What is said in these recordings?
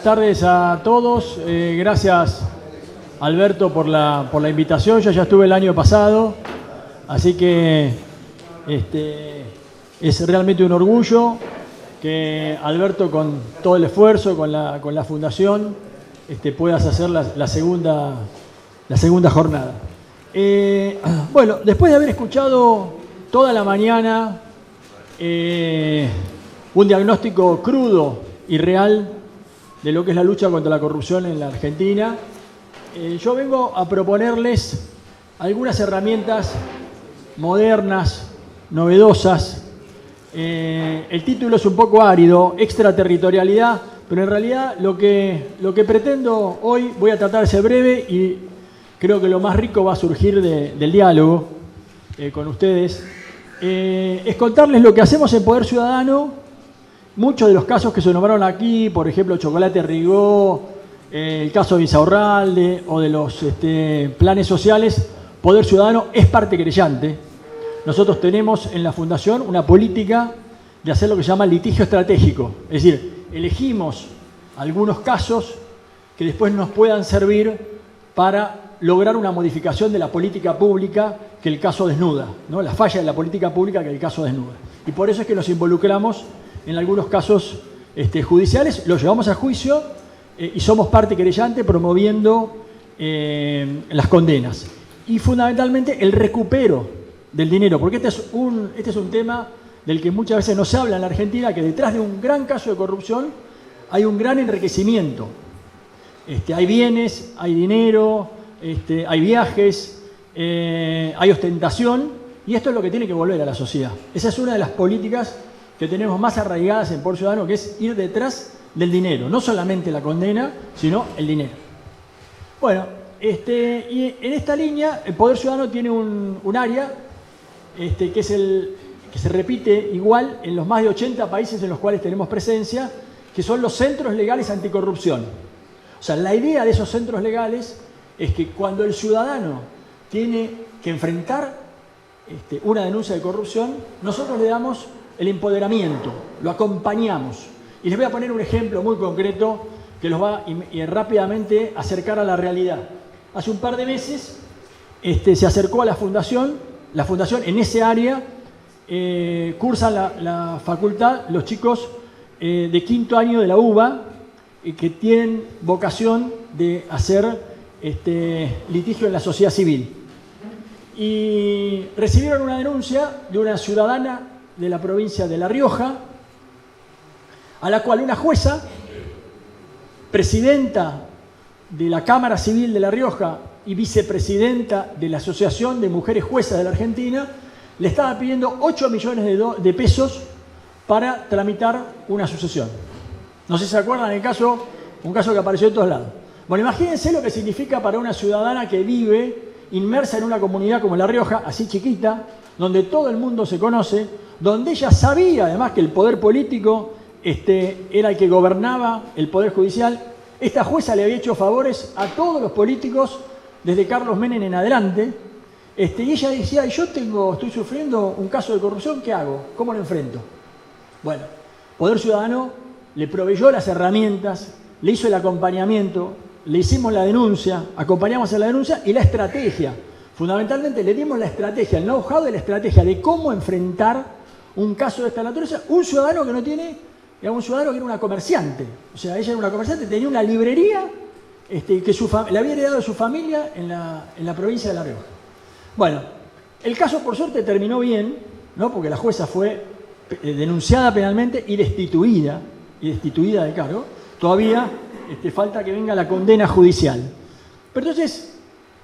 Buenas tardes a todos. Gracias, Alberto, por la invitación. Yo ya estuve el año pasado, así que es realmente un orgullo que Alberto, con todo el esfuerzo, con la fundación, puedas hacer la segunda jornada. Bueno, después de haber escuchado toda la mañana un diagnóstico crudo y real de lo que es la lucha contra la corrupción en la Argentina, yo vengo a proponerles algunas herramientas modernas, novedosas. El título es un poco árido, extraterritorialidad, pero en realidad lo que pretendo hoy, voy a tratar de ser breve y creo que lo más rico va a surgir del diálogo con ustedes, es contarles lo que hacemos en Poder Ciudadano. Muchos de los casos que se nombraron aquí, por ejemplo, Chocolate Rigó, el caso de Insaurralde o de los planes sociales, Poder Ciudadano es parte querellante. Nosotros tenemos en la Fundación una política de hacer lo que se llama litigio estratégico. Es decir, elegimos algunos casos que después nos puedan servir para lograr una modificación de la política pública que el caso desnuda, ¿no? La falla de la política pública que el caso desnuda. Y por eso es que nos involucramos en algunos casos judiciales, los llevamos a juicio y somos parte querellante promoviendo las condenas. Y fundamentalmente el recupero del dinero, porque este es un tema del que muchas veces no se habla en la Argentina, que detrás de un gran caso de corrupción hay un gran enriquecimiento. Hay bienes, hay dinero, hay viajes, hay ostentación, y esto es lo que tiene que volver a la sociedad. Esa es una de las políticas que tenemos más arraigadas en Poder Ciudadano, que es ir detrás del dinero, no solamente la condena, sino el dinero. Bueno, y en esta línea, el Poder Ciudadano tiene un área que se repite igual en los más de 80 países en los cuales tenemos presencia, que son los centros legales anticorrupción. O sea, la idea de esos centros legales es que cuando el ciudadano tiene que enfrentar una denuncia de corrupción, nosotros le damos el empoderamiento, lo acompañamos. Y les voy a poner un ejemplo muy concreto que los va rápidamente a acercar a la realidad. Hace un par de meses se acercó a la fundación en ese área cursan la facultad los chicos de quinto año de la UBA que tienen vocación de hacer litigio en la sociedad civil. Y recibieron una denuncia de una ciudadana de la provincia de La Rioja, a la cual una jueza, presidenta de la Cámara Civil de La Rioja y vicepresidenta de la Asociación de Mujeres Juezas de la Argentina, le estaba pidiendo 8 millones de pesos para tramitar una sucesión. No sé si se acuerdan un caso que apareció en todos lados. Bueno, imagínense lo que significa para una ciudadana que vive inmersa en una comunidad como La Rioja, así chiquita, donde todo el mundo se conoce, donde ella sabía además que el poder político era el que gobernaba el poder judicial. Esta jueza le había hecho favores a todos los políticos desde Carlos Menem en adelante, y ella decía, yo estoy sufriendo un caso de corrupción, ¿qué hago? ¿Cómo lo enfrento? Bueno, Poder Ciudadano le proveyó las herramientas, le hizo el acompañamiento, le hicimos la denuncia, acompañamos en la denuncia y la estrategia. Fundamentalmente le dimos la estrategia, el know-how de la estrategia de cómo enfrentar un caso de esta naturaleza. Un ciudadano que no tiene, un ciudadano que era una comerciante. O sea, ella era una comerciante, tenía una librería que le había heredado de su familia en la provincia de La Rioja. Bueno, el caso por suerte terminó bien, ¿no? Porque la jueza fue denunciada penalmente y destituida de cargo. Todavía falta que venga la condena judicial. Pero entonces,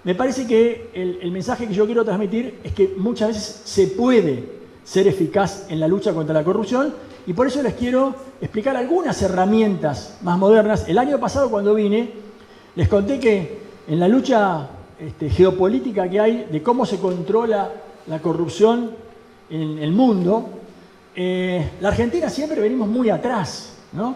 me parece que el mensaje que yo quiero transmitir es que muchas veces se puede ser eficaz en la lucha contra la corrupción y por eso les quiero explicar algunas herramientas más modernas. El año pasado cuando vine, les conté que en la lucha geopolítica que hay de cómo se controla la corrupción en el mundo, la Argentina siempre venimos muy atrás, ¿no?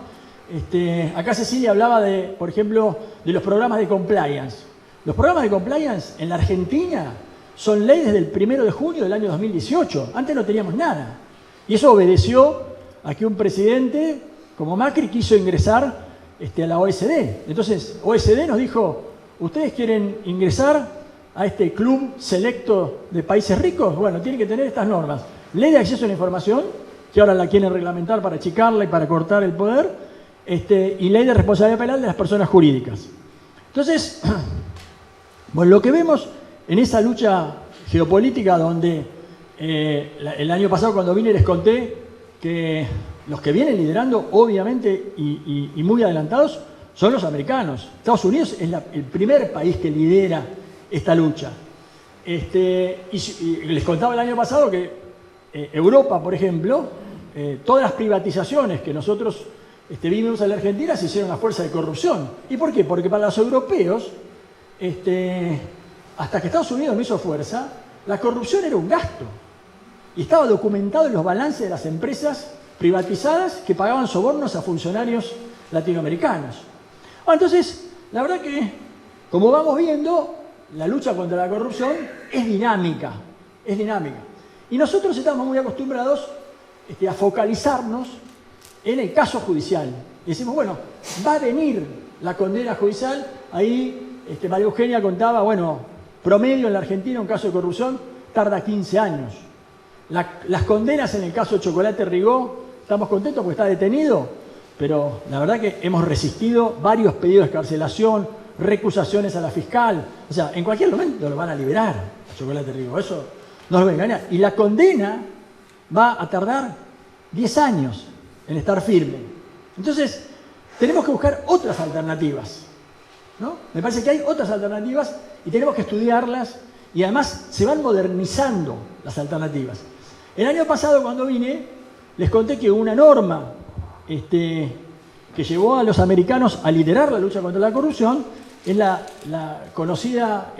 Acá Cecilia hablaba por ejemplo, de los programas de compliance. Los programas de compliance en la Argentina son ley desde el 1 de junio del año 2018. Antes no teníamos nada. Y eso obedeció a que un presidente como Macri quiso ingresar a la OSD. Entonces, OSD nos dijo, ¿ustedes quieren ingresar a este club selecto de países ricos? Bueno, tienen que tener estas normas. Ley de acceso a la información, que ahora la quieren reglamentar para achicarla y para cortar el poder, y ley de responsabilidad penal de las personas jurídicas. Entonces, bueno, lo que vemos en esa lucha geopolítica donde el año pasado cuando vine les conté que los que vienen liderando, obviamente, y muy adelantados, son los americanos. Estados Unidos es el primer país que lidera esta lucha. Y les contaba el año pasado que Europa, por ejemplo, todas las privatizaciones que nosotros vimos en la Argentina se hicieron a fuerza de corrupción. ¿Y por qué? Porque para los europeos, hasta que Estados Unidos no hizo fuerza, la corrupción era un gasto. Y estaba documentado en los balances de las empresas privatizadas que pagaban sobornos a funcionarios latinoamericanos. Entonces, la verdad que, como vamos viendo, la lucha contra la corrupción es dinámica, es dinámica. Y nosotros estamos muy acostumbrados a focalizarnos en el caso judicial. Y decimos, bueno, va a venir la condena judicial. Ahí María Eugenia contaba, bueno, promedio en la Argentina un caso de corrupción tarda 15 años. Las condenas en el caso de Chocolate Rigó, estamos contentos porque está detenido, pero la verdad que hemos resistido varios pedidos de excarcelación, recusaciones a la fiscal. O sea, en cualquier momento lo van a liberar a Chocolate Rigó, eso no lo voy a engañar. Y la condena va a tardar 10 años en estar firme. Entonces, tenemos que buscar otras alternativas, ¿no? Me parece que hay otras alternativas y tenemos que estudiarlas y además se van modernizando las alternativas. El año pasado cuando vine, les conté que hubo una norma que llevó a los americanos a liderar la lucha contra la corrupción, es la conocida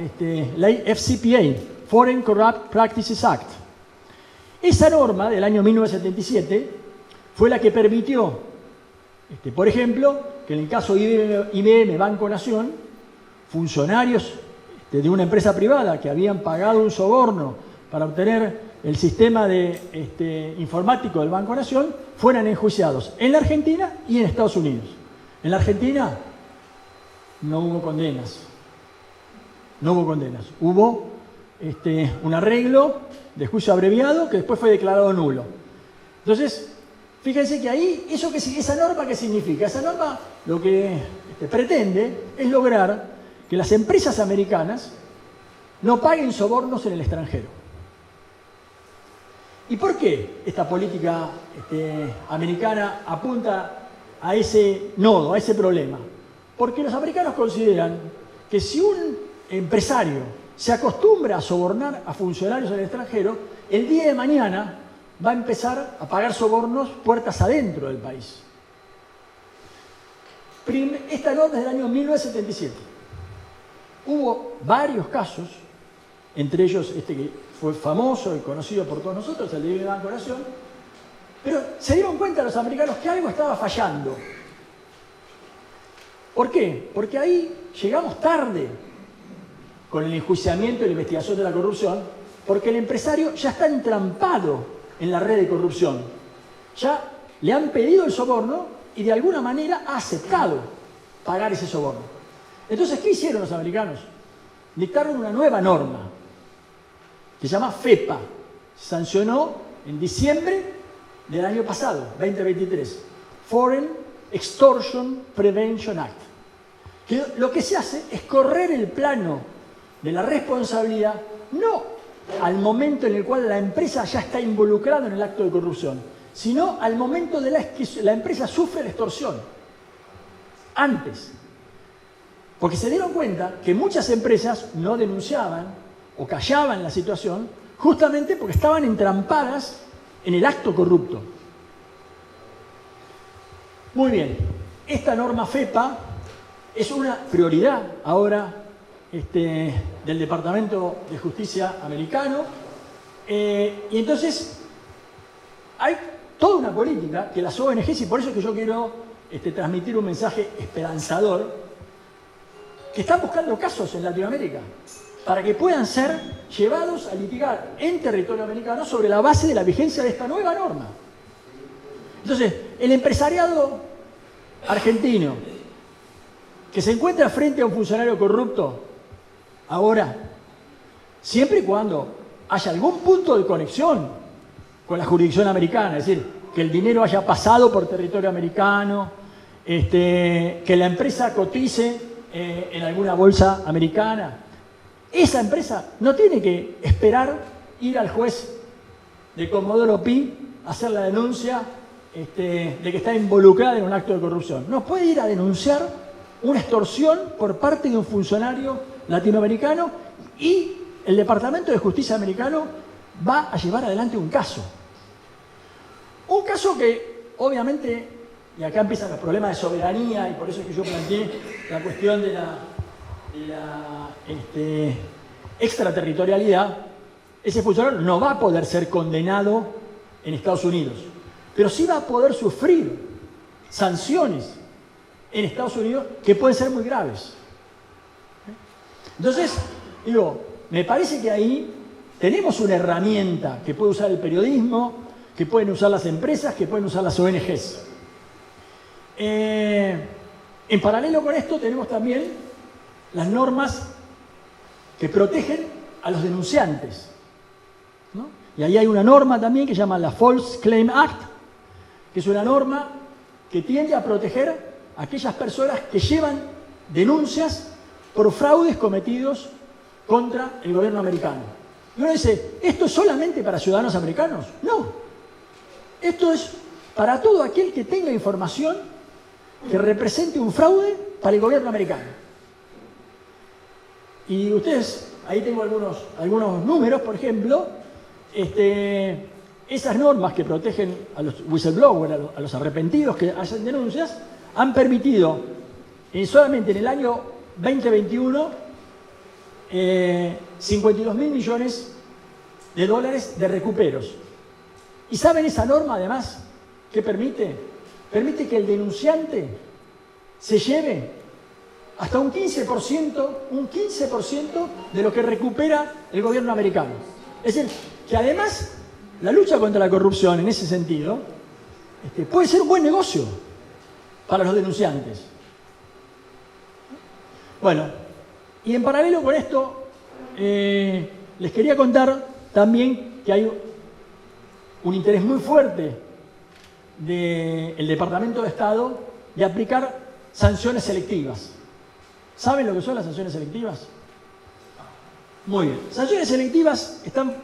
ley FCPA, Foreign Corrupt Practices Act. Esa norma del año 1977 fue la que permitió, por ejemplo, que en el caso IBM Banco Nación, funcionarios de una empresa privada que habían pagado un soborno para obtener el sistema informático del Banco Nación, fueran enjuiciados en la Argentina y en Estados Unidos. En la Argentina no hubo condenas. No hubo condenas. Hubo un arreglo de juicio abreviado que después fue declarado nulo. Entonces, fíjense que ahí, ¿esa norma qué significa? Esa norma lo que pretende es lograr que las empresas americanas no paguen sobornos en el extranjero. ¿Y por qué esta política americana apunta a ese nodo, a ese problema? Porque los americanos consideran que si un empresario se acostumbra a sobornar a funcionarios en el extranjero, el día de mañana va a empezar a pagar sobornos puertas adentro del país. Esta norma es del año 1977. Hubo varios casos, entre ellos que fue famoso y conocido por todos nosotros, el de IBM Banco Nación, pero se dieron cuenta los americanos que algo estaba fallando. ¿Por qué? Porque ahí llegamos tarde con el enjuiciamiento y la investigación de la corrupción, porque el empresario ya está entrampado en la red de corrupción. Ya le han pedido el soborno y de alguna manera ha aceptado pagar ese soborno. Entonces, ¿qué hicieron los americanos? Dictaron una nueva norma que se llama FEPA. Se sancionó en diciembre del año pasado, 2023. Foreign Extortion Prevention Act. Que lo que se hace es correr el plano de la responsabilidad, no al momento en el cual la empresa ya está involucrada en el acto de corrupción, sino al momento de que la empresa sufre la extorsión. Antes. Porque se dieron cuenta que muchas empresas no denunciaban o callaban la situación justamente porque estaban entrampadas en el acto corrupto. Muy bien, esta norma FEPA es una prioridad ahora del Departamento de Justicia americano y entonces hay toda una política que las ONGs, y por eso es que yo quiero transmitir un mensaje esperanzador, que están buscando casos en Latinoamérica para que puedan ser llevados a litigar en territorio americano sobre la base de la vigencia de esta nueva norma. Entonces, el empresariado argentino que se encuentra frente a un funcionario corrupto ahora, siempre y cuando haya algún punto de conexión con la jurisdicción americana, es decir, que el dinero haya pasado por territorio americano, que la empresa cotice en alguna bolsa americana, esa empresa no tiene que esperar ir al juez de Comodoro Pi a hacer la denuncia de que está involucrada en un acto de corrupción. No puede ir a denunciar una extorsión por parte de un funcionario latinoamericano y el Departamento de Justicia americano va a llevar adelante un caso. Un caso que, obviamente, y acá empiezan los problemas de soberanía, y por eso es que yo planteé la cuestión de la extraterritorialidad. Ese funcionario no va a poder ser condenado en Estados Unidos, pero sí va a poder sufrir sanciones en Estados Unidos que pueden ser muy graves. Entonces, digo, me parece que ahí tenemos una herramienta que puede usar el periodismo, que pueden usar las empresas, que pueden usar las ONGs. En paralelo con esto tenemos también las normas que protegen a los denunciantes, ¿no? Y ahí hay una norma también que se llama la False Claim Act, que es una norma que tiende a proteger a aquellas personas que llevan denuncias por fraudes cometidos contra el gobierno americano. Y uno dice, ¿esto es solamente para ciudadanos americanos? No. Esto es para todo aquel que tenga información que represente un fraude para el gobierno americano. Y ustedes, ahí tengo algunos números, por ejemplo, esas normas que protegen a los whistleblowers, a los arrepentidos que hacen denuncias, han permitido solamente en el año 2021 $52.000 millones de recuperos. ¿Y saben esa norma además qué permite? Permite que el denunciante se lleve hasta un 15% de lo que recupera el gobierno americano. Es decir, que además la lucha contra la corrupción en ese sentido puede ser un buen negocio para los denunciantes. Bueno, y en paralelo con esto, les quería contar también que hay un interés muy fuerte del Departamento de Estado de aplicar sanciones selectivas. ¿Saben lo que son las sanciones selectivas? Muy bien. Sanciones selectivas están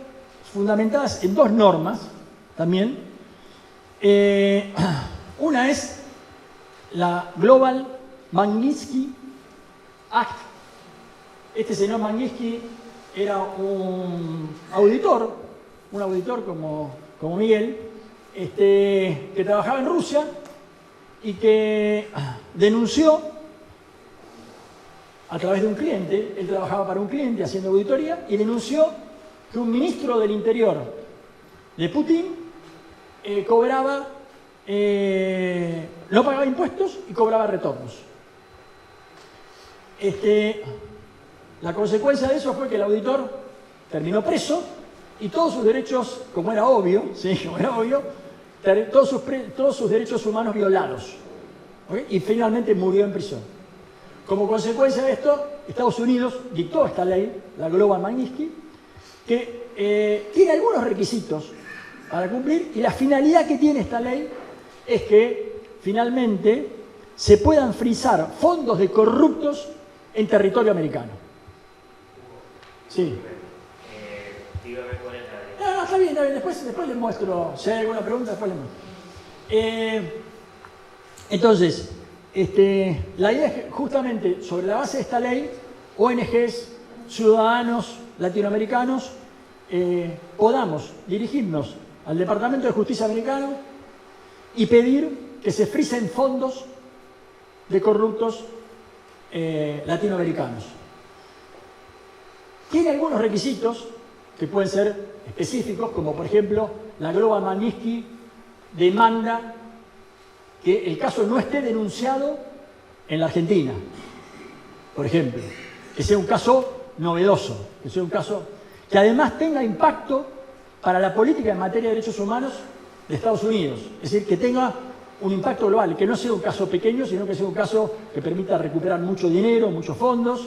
fundamentadas en dos normas también. Una es la Global Magnitsky Act. Este señor Magnitsky era un auditor como Miguel, que trabajaba en Rusia y que denunció a través de un cliente, él trabajaba para un cliente haciendo auditoría, y denunció que un ministro del Interior de Putin no pagaba impuestos y cobraba retornos. La consecuencia de eso fue que el auditor terminó preso y todos sus derechos, como era obvio, todos sus derechos humanos violados. ¿Okay? Y finalmente murió en prisión. Como consecuencia de esto, Estados Unidos dictó esta ley, la Global Magnitsky, que tiene algunos requisitos para cumplir, y la finalidad que tiene esta ley es que finalmente se puedan frisar fondos de corruptos en territorio americano. Sí. Dígame cuál es la No, ley. está bien. Después les muestro. Si hay alguna pregunta, después les muestro. Entonces, la idea es que justamente sobre la base de esta ley, ONGs, ciudadanos latinoamericanos, podamos dirigirnos al Departamento de Justicia americano y pedir que se frisen fondos de corruptos latinoamericanos. Tiene algunos requisitos que pueden ser específicos, como por ejemplo la Global Magnitsky demanda que el caso no esté denunciado en la Argentina, por ejemplo, que sea un caso novedoso, que sea un caso que además tenga impacto para la política en materia de derechos humanos de Estados Unidos, es decir, que tenga un impacto global, que no sea un caso pequeño, sino que sea un caso que permita recuperar mucho dinero, muchos fondos,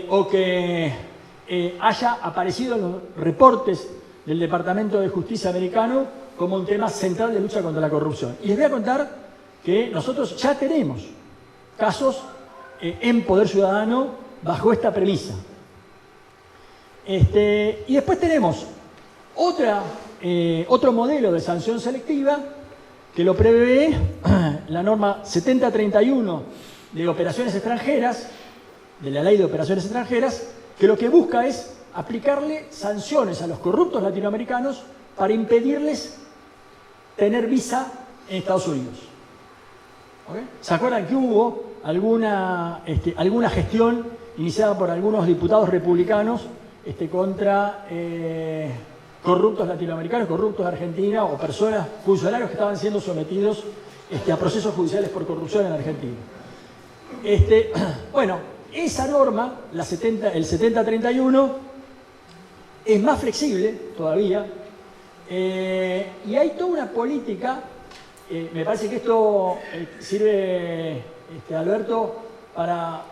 o que haya aparecido en los reportes del Departamento de Justicia americano como un tema central de lucha contra la corrupción. Y les voy a contar que nosotros ya tenemos casos en Poder Ciudadano bajo esta premisa. Y después tenemos otro modelo de sanción selectiva que lo prevé la norma 7031 de operaciones extranjeras, de la Ley de Operaciones Extranjeras, que lo que busca es aplicarle sanciones a los corruptos latinoamericanos para impedirles tener visa en Estados Unidos. ¿Okay? ¿Se acuerdan que hubo alguna gestión iniciada por algunos diputados republicanos contra corruptos latinoamericanos, corruptos de Argentina o personas, funcionarios que estaban siendo sometidos a procesos judiciales por corrupción en Argentina? Bueno, esa norma, el 7031, es más flexible todavía y hay toda una política. Me parece que esto sirve, Alberto, para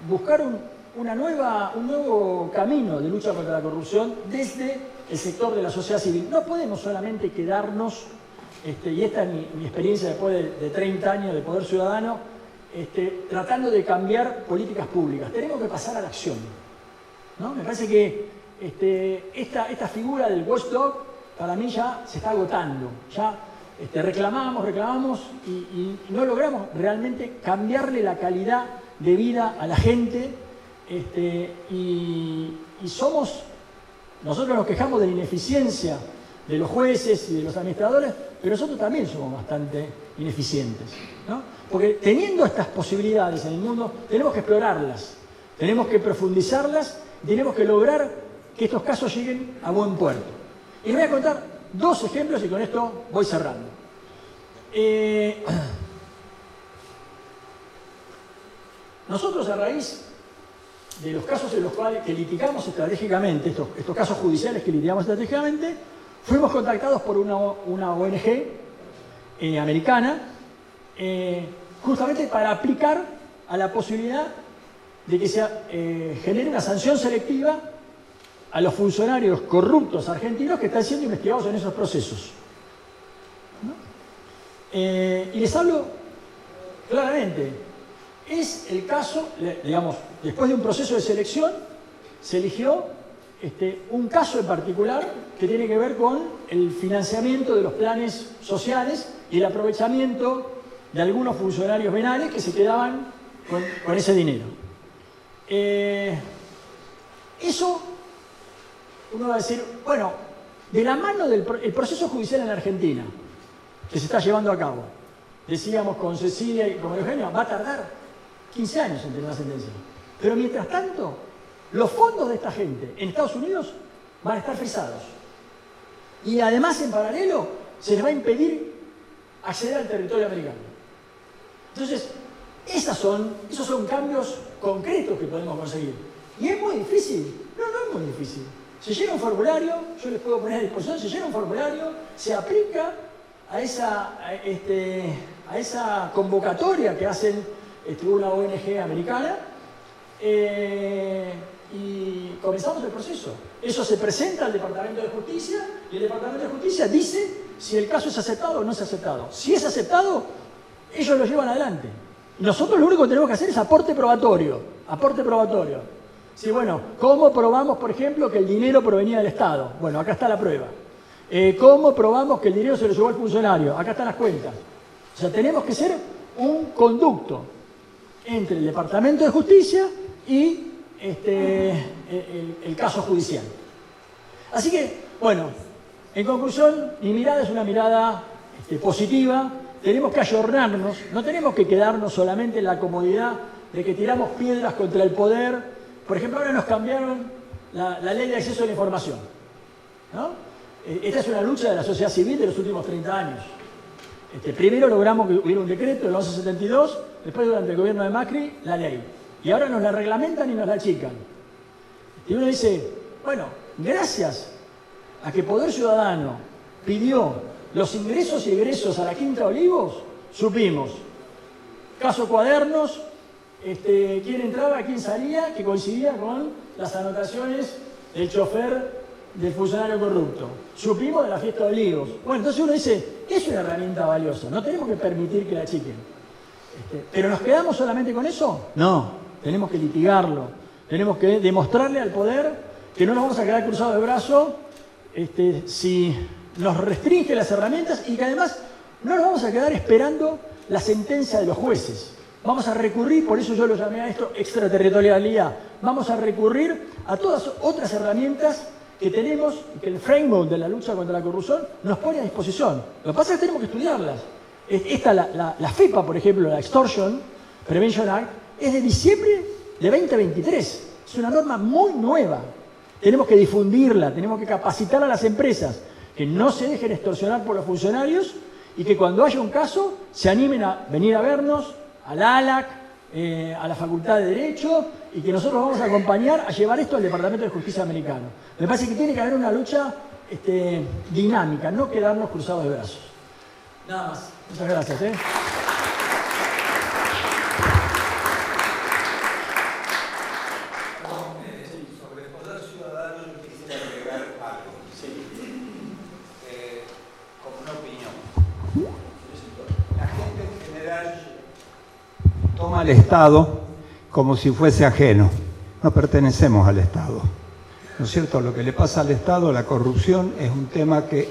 buscar un nuevo camino de lucha contra la corrupción desde el sector de la sociedad civil. No podemos solamente quedarnos, y esta es mi experiencia después de 30 años de Poder Ciudadano, tratando de cambiar políticas públicas. Tenemos que pasar a la acción, ¿no? Me parece que esta figura del watchdog para mí ya se está agotando. Ya reclamamos y no logramos realmente cambiarle la calidad de vida a la gente, y nosotros nos quejamos de la ineficiencia de los jueces y de los administradores, pero nosotros también somos bastante ineficientes, ¿no? Porque teniendo estas posibilidades en el mundo, tenemos que explorarlas, tenemos que profundizarlas, tenemos que lograr que estos casos lleguen a buen puerto. Y les voy a contar dos ejemplos y con esto voy cerrando. Nosotros, a raíz de los casos en los cuales que litigamos estratégicamente, estos casos judiciales que litigamos estratégicamente, fuimos contactados por una ONG americana, justamente para aplicar a la posibilidad de que se genere una sanción selectiva a los funcionarios corruptos argentinos que están siendo investigados en esos procesos, ¿no? Y les hablo claramente. Es el caso, digamos, después de un proceso de selección, se eligió un caso en particular que tiene que ver con el financiamiento de los planes sociales y el aprovechamiento de algunos funcionarios venales que se quedaban con ese dinero. Eso, uno va a decir, bueno, de la mano del proceso judicial en Argentina, que se está llevando a cabo, decíamos con Cecilia y con Eugenio, va a tardar 15 años en tener una sentencia. Pero mientras tanto, los fondos de esta gente en Estados Unidos van a estar frisados. Y además, en paralelo, se les va a impedir acceder al territorio americano. Entonces, esos son cambios concretos que podemos conseguir. ¿Y es muy difícil? No, no es muy difícil. Se llena un formulario, yo les puedo poner a disposición, se llena un formulario, se aplica a esa convocatoria que hacen una ONG americana, y comenzamos el proceso. Eso se presenta al Departamento de Justicia y el Departamento de Justicia dice si el caso es aceptado o no es aceptado. Si es aceptado, ellos lo llevan adelante. Nosotros lo único que tenemos que hacer es aporte probatorio. Aporte probatorio. Sí, bueno, ¿cómo probamos, por ejemplo, que el dinero provenía del Estado? Bueno, acá está la prueba. ¿Cómo probamos que el dinero se lo llevó al funcionario? Acá están las cuentas. O sea, tenemos que ser un conducto entre el Departamento de Justicia y el caso judicial. Así que, bueno, en conclusión, mi mirada es una mirada positiva. Tenemos que ayornarnos, no tenemos que quedarnos solamente en la comodidad de que tiramos piedras contra el poder. Por ejemplo, ahora nos cambiaron la ley de acceso a la información, ¿no? Esta es una lucha de la sociedad civil de los últimos 30 años. Primero logramos que hubiera un decreto, el 1172, después durante el gobierno de Macri, la ley. Y ahora nos la reglamentan y nos la achican. Y uno dice, bueno, gracias a que Poder Ciudadano pidió los ingresos y egresos a la Quinta Olivos, supimos. Caso Cuadernos, quién entraba, quién salía, que coincidía con las anotaciones del chofer del funcionario corrupto. Supimos de la fiesta de Olivos. Bueno, entonces uno dice, es una herramienta valiosa, no tenemos que permitir que la achiquen. ¿Pero nos quedamos solamente con eso? No, tenemos que litigarlo, tenemos que demostrarle al poder que no nos vamos a quedar cruzados de brazos si nos restringe las herramientas y que además no nos vamos a quedar esperando la sentencia de los jueces. Vamos a recurrir, por eso yo lo llamé a esto extraterritorialidad, vamos a recurrir a todas otras herramientas que tenemos y que el framework de la lucha contra la corrupción nos pone a disposición. Lo que pasa es que tenemos que estudiarlas. La FEPA, por ejemplo, la Extortion Prevention Act, es de diciembre de 2023. Es una norma muy nueva. Tenemos que difundirla, tenemos que capacitar a las empresas que no se dejen extorsionar por los funcionarios y que cuando haya un caso se animen a venir a vernos, al ALAC, a la Facultad de Derecho, y que nosotros vamos a acompañar a llevar esto al Departamento de Justicia americano. Me parece que tiene que haber una lucha dinámica, no quedarnos cruzados de brazos. Nada más. Muchas gracias. Sobre el poder ciudadano yo quisiera agregar algo. Sí. Como una opinión. La gente en general toma al Estado como si fuese ajeno. No pertenecemos al Estado. ¿No es cierto? Lo que le pasa al Estado, la corrupción, es un tema que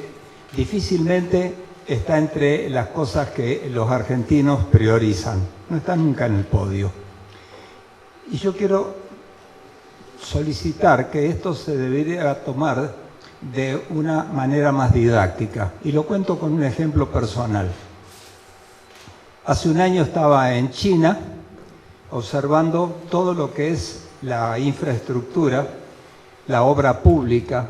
difícilmente está entre las cosas que los argentinos priorizan. No está nunca en el podio. Y yo quiero solicitar que esto se debería tomar de una manera más didáctica. Y lo cuento con un ejemplo personal. Hace un año estaba en China observando todo lo que es la infraestructura, la obra pública,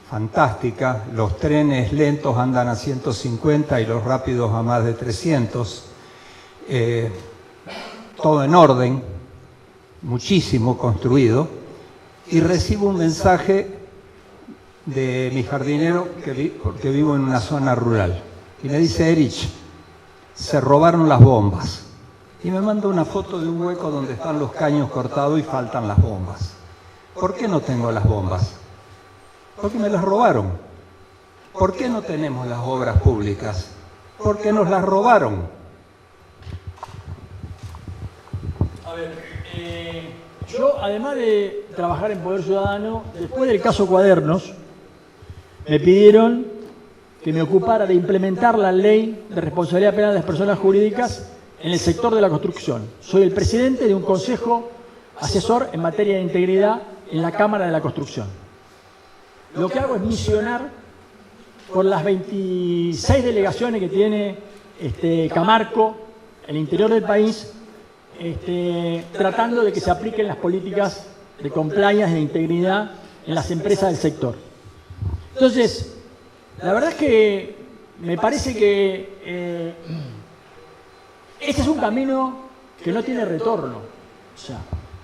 fantástica, los trenes lentos andan a 150 y los rápidos a más de 300, todo en orden, muchísimo construido, y recibo un mensaje de mi jardinero, porque vivo en una zona rural, y me dice: Erich, se robaron las bombas. Y me manda una foto de un hueco donde están los caños cortados y faltan las bombas. ¿Por qué no tengo las bombas? Porque me las robaron. ¿Por qué no tenemos las obras públicas? Porque nos las robaron. A ver, yo además de trabajar en Poder Ciudadano, después del caso Cuadernos, me pidieron que me ocupara de implementar la ley de responsabilidad penal de las personas jurídicas en el sector de la construcción. Soy el presidente de un consejo asesor en materia de integridad en la Cámara de la Construcción. Lo que hago es misionar por las 26 delegaciones que tiene Camarco en el interior del país, tratando de que se apliquen las políticas de compliance, de integridad en las empresas del sector. Entonces, la verdad es que me parece que este es un camino que no tiene retorno. O sea,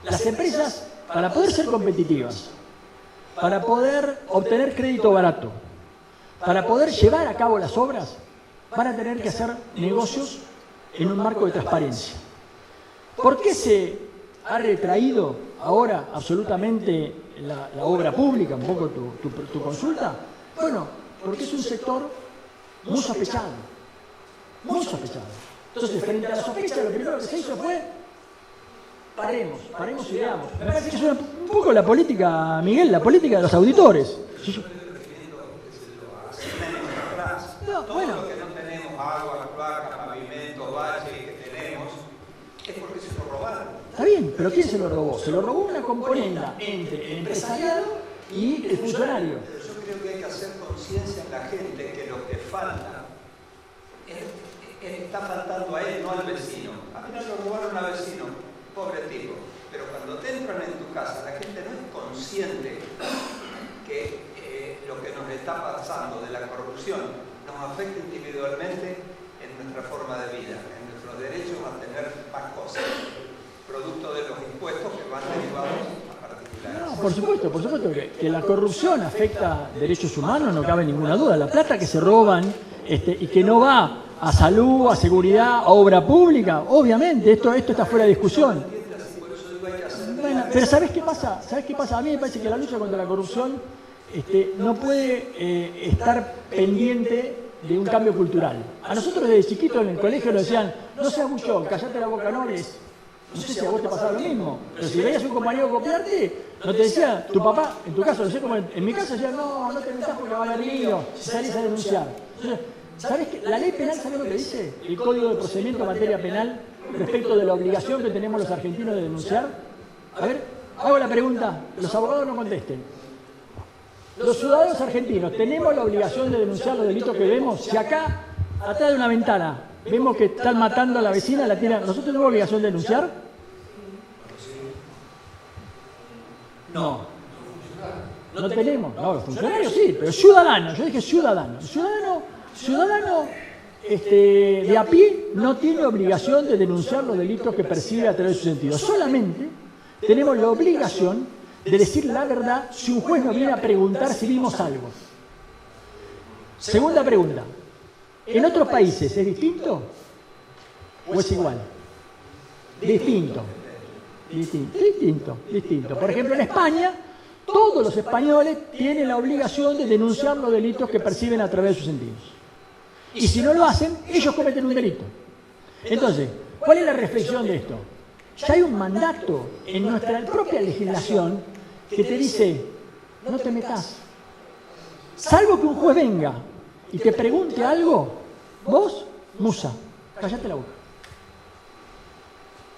las empresas, para poder ser competitivas, para poder obtener crédito barato, para poder llevar a cabo las obras, van a tener que hacer negocios en un marco de transparencia. ¿Por qué se ha retraído ahora absolutamente la obra pública? Un poco tu consulta. Bueno, porque es un sector muy sospechado, muy sospechado. Entonces, frente a la sospecha, lo primero que se hizo fue paremos y veamos. Me parece que es un poco la política, Miguel, la política de los auditores. No, bueno. Todo lo que no tenemos, agua, cloaca, pavimento, valle, que tenemos, es porque se lo robaron. Está bien, pero ¿quién se lo robó? Se lo robó una componenda entre el empresariado y el funcionario. Pero yo creo que hay que hacer conciencia en la gente que lo que falta está faltando a él, no al vecino. A mí no lo robaron al vecino, pobre tipo. Pero cuando te entran en tu casa, la gente no es consciente que lo que nos está pasando de la corrupción nos afecta individualmente en nuestra forma de vida, en nuestros derechos a tener más cosas, producto de los impuestos que van derivados a particulares. No, por supuesto que la corrupción afecta derechos humanos, no cabe ninguna duda. La plata que se roban y que no va a salud, a seguridad, a obra pública, obviamente, esto está fuera de discusión. Bueno, pero ¿sabés qué pasa? ¿Sabés qué pasa? A mí me parece que la lucha contra la corrupción no puede estar pendiente de un cambio cultural. A nosotros desde chiquitos en el colegio nos decían, no seas buchón, callate la boca, no hables. No sé si a vos te pasaba lo mismo, pero si veías a un compañero copiarte, no te decía, tu papá, en tu caso, no sé cómo en mi caso decía, no te metas porque va a haber lío, si salís a denunciar. Entonces, ¿sabés qué? La ley penal, ¿sabés lo que dice? El Código de Procedimiento en materia penal respecto de la obligación que tenemos los argentinos de denunciar. A ver, hago la pregunta, los abogados no contesten. Los ciudadanos argentinos, ¿tenemos la obligación de denunciar los delitos que vemos? Si acá, atrás de una ventana, vemos que están matando a la vecina, la tiran, ¿nosotros tenemos obligación de denunciar? No. No tenemos. No, los funcionarios sí, pero ciudadanos, yo dije ciudadanos. Ciudadano de a pie no tiene obligación de denunciar los delitos que percibe a través de su sentido. Solamente tenemos la obligación de decir la verdad si un juez nos viene a preguntar si vimos algo. Segunda pregunta. ¿En otros países es distinto o es igual? Distinto. Por ejemplo, en España, todos los españoles tienen la obligación de denunciar los delitos que perciben a través de sus sentidos. Y si no lo hacen, ellos cometen un delito. Entonces, ¿cuál es la reflexión de esto? Ya hay un mandato en nuestra propia legislación que te dice, no te metas. Salvo que un juez venga y te pregunte algo, vos, musa, callate la boca.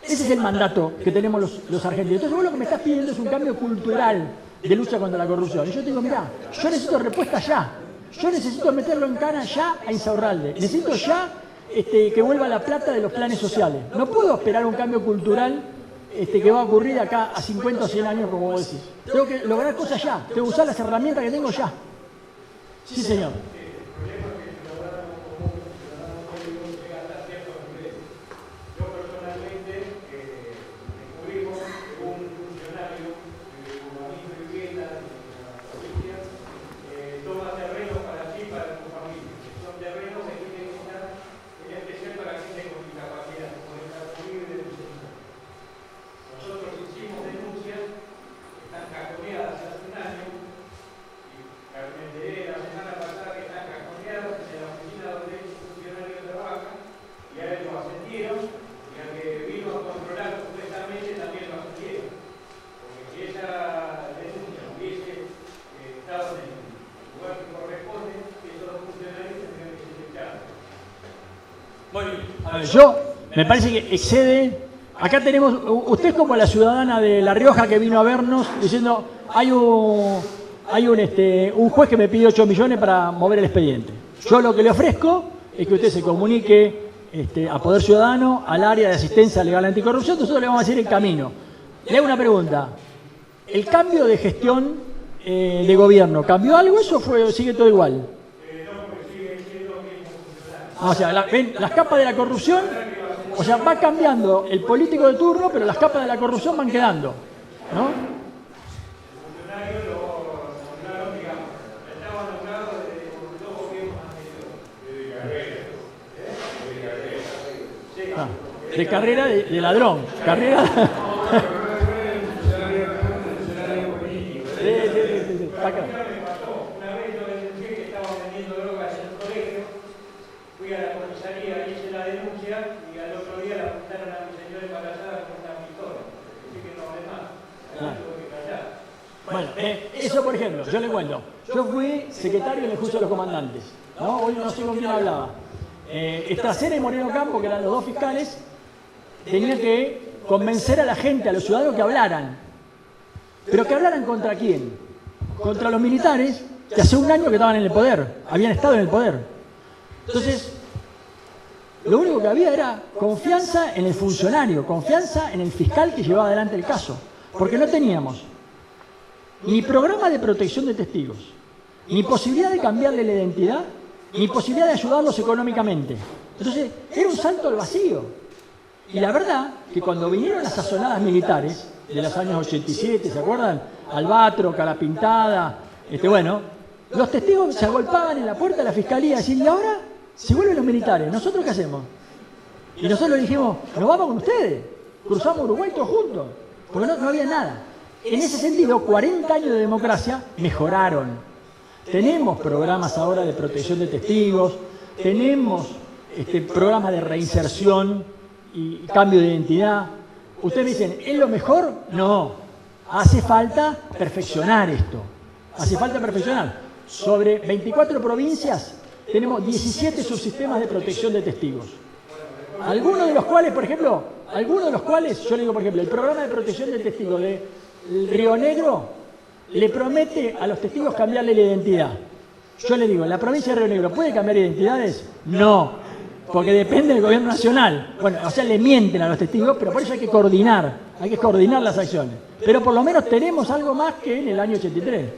Ese es el mandato que tenemos los argentinos. Entonces vos lo que me estás pidiendo es un cambio cultural de lucha contra la corrupción. Y yo te digo, mirá, yo necesito respuesta ya. Yo necesito meterlo en cana ya a Insaurralde. Necesito ya que vuelva la plata de los planes sociales. No puedo esperar un cambio cultural que va a ocurrir acá a 50 o 100 años, como vos decís. Tengo que lograr cosas ya. Tengo que usar las herramientas que tengo ya. Sí, señor. Yo, me parece que excede. Acá tenemos, usted es como la ciudadana de La Rioja que vino a vernos diciendo, hay un juez que me pide 8 millones para mover el expediente. Yo lo que le ofrezco es que usted se comunique a Poder Ciudadano, al área de asistencia legal anticorrupción, nosotros le vamos a decir el camino. Le hago una pregunta. ¿El cambio de gestión de gobierno cambió algo? ¿Eso sigue todo igual? O sea, las capas de la corrupción, o sea, va cambiando el político de turno, pero las capas de la corrupción van quedando, ¿no? De carrera de ladrón, carrera. Sí, está acá. Bueno, eso por ejemplo, yo le cuento. Yo fui secretario en el juicio de los comandantes, ¿no? Hoy no sé con quién hablaba. Estracera y Moreno Campo, que eran los dos fiscales, tenían que convencer a la gente, a los ciudadanos, que hablaran. ¿Pero que hablaran contra quién? Contra los militares que hace un año que estaban en el poder, habían estado en el poder. Entonces, lo único que había era confianza en el funcionario, confianza en el fiscal que llevaba adelante el caso. Porque no teníamos ni programa de protección de testigos, ni posibilidad de cambiarle la identidad, ni posibilidad de ayudarlos económicamente. Entonces, era un salto al vacío. Y la verdad que cuando vinieron las sazonadas militares de los años 87, ¿se acuerdan? Albatro, Cara Pintada, bueno, los testigos se agolpaban en la puerta de la fiscalía y decían, ¿y ahora? Si vuelven los militares, ¿nosotros qué hacemos? Y nosotros dijimos, nos vamos con ustedes, cruzamos Uruguay todos juntos, porque no había nada. En ese sentido, 40 años de democracia mejoraron. Tenemos programas ahora de protección de testigos, tenemos programas de reinserción y cambio de identidad. Ustedes me dicen, ¿es lo mejor? No. Hace falta perfeccionar esto. Hace falta perfeccionar. Sobre 24 provincias tenemos 17 subsistemas de protección de testigos. Algunos de los cuales, por ejemplo, yo le digo, por ejemplo, el programa de protección de testigos de Río Negro le promete a los testigos cambiarle la identidad. Yo le digo, ¿la provincia de Río Negro puede cambiar identidades? No, porque depende del gobierno nacional. Bueno, o sea, le mienten a los testigos, pero por eso hay que coordinar las acciones. Pero por lo menos tenemos algo más que en el año 83.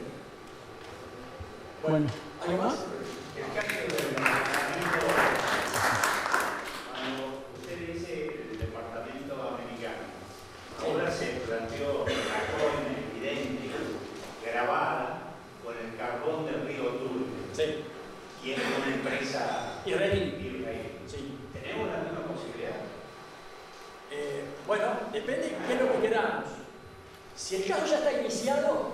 Bueno, ¿algo más? Bueno, depende de qué es lo que queramos. Si el caso ya está iniciado,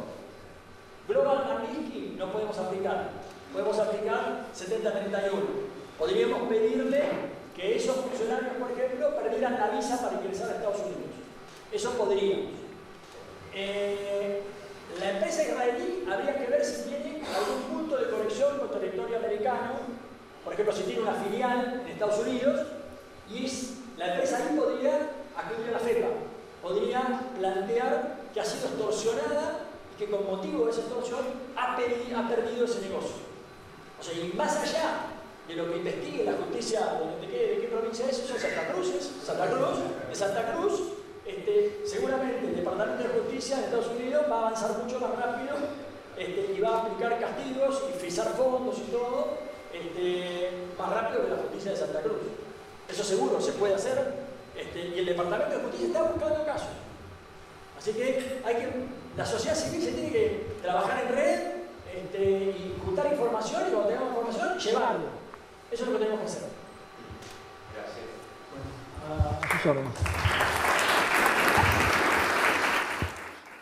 Global Magnitsky no podemos aplicar. Podemos aplicar 7031. Podríamos pedirle que esos funcionarios, por ejemplo, perdieran la visa para ingresar a Estados Unidos. Eso podríamos. La empresa israelí habría que ver si tiene algún punto de conexión con territorio americano. Por ejemplo, si tiene una filial en Estados Unidos, y la empresa ahí podría acudir a la FEPA, podría plantear que ha sido extorsionada y que con motivo de esa extorsión ha perdido ese negocio. O sea, y más allá de lo que investigue la justicia de qué provincia es, eso es Santa Cruz, de Santa Cruz, seguramente el Departamento de Justicia de Estados Unidos va a avanzar mucho más rápido y va a aplicar castigos y frisar fondos y todo más rápido que la justicia de Santa Cruz. Eso seguro se puede hacer. Y el Departamento de Justicia está buscando casos. Así que la sociedad civil se tiene que trabajar en red y juntar información, y cuando tengamos información, llevarlo. Eso es lo que tenemos que hacer. Gracias. Bueno, a sus órdenes.